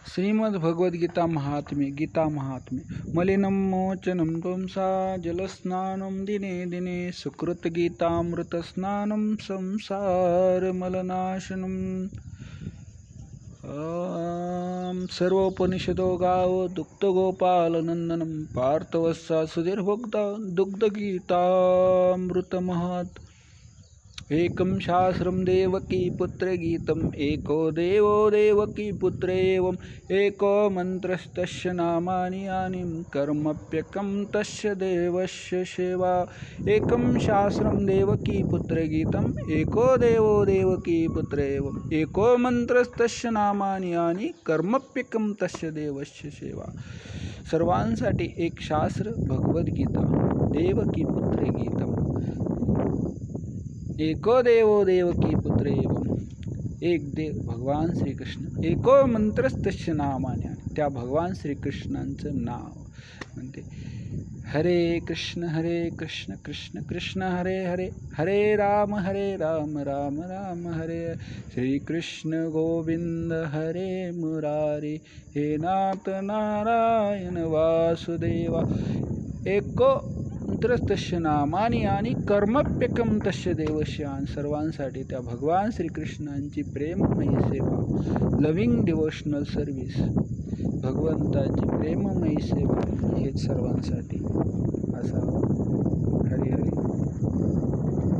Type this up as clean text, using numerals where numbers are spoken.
श्रीमद्भगवद्गीता महात्म्ये गीता महात्म्ये मलिनं मोचनं पुंसा जलस्नानं दिने दिने सुकृतगीतामृतस्नानं संसारमलनाशनम्। सर्वोपनिषदो गावो दुग्धगोपालनन्दनं पार्थवस्सा सुधीर्भोक्ता दुग्धगीतामृतमहत्। एकं शास्त्रं देवकी पुत्रे गीतम् एको देवो देवकी पुत्रे एवम् एको मन्त्रस्तस्य नामानि यानि कर्मप्यकं तस्य देवस्य सेवा। एकं शास्त्रं देवकी पुत्रे गीतम् एको देवो देवकी पुत्रे एवम् एको मन्त्रस्तस्य नामानि यानि कर्मप्यकं तस्य देवस्य सेवा। सर्वांसाठी एक शास्त्र भगवद्गीता, देवकी पुत्रे गीतम, एको देवो देवकी पुत्रे एवं एक देव भगवान श्रीकृष्ण, एको मंत्रस्तस्य नामाने, त्या भगवान श्रीकृष्णांचं नाव म्हणते हरे कृष्ण कृष्ण कृष्ण हरे हरे, हरे राम राम राम हरे। श्रीकृष्ण गोविंद हरे मुरारी, हे नाथ नारायण वासुदेवा। एको मंत्रस्तस्य नामानि आणि कर्मप्यकम तस्य देवस्य। सर्वांसाठी त्या भगवान श्रीकृष्णांची प्रेममयी सेवा, लविंग डिवोशनल सर्व्हिस, भगवंताची प्रेममयी सेवा हेच सर्वांसाठी असावं।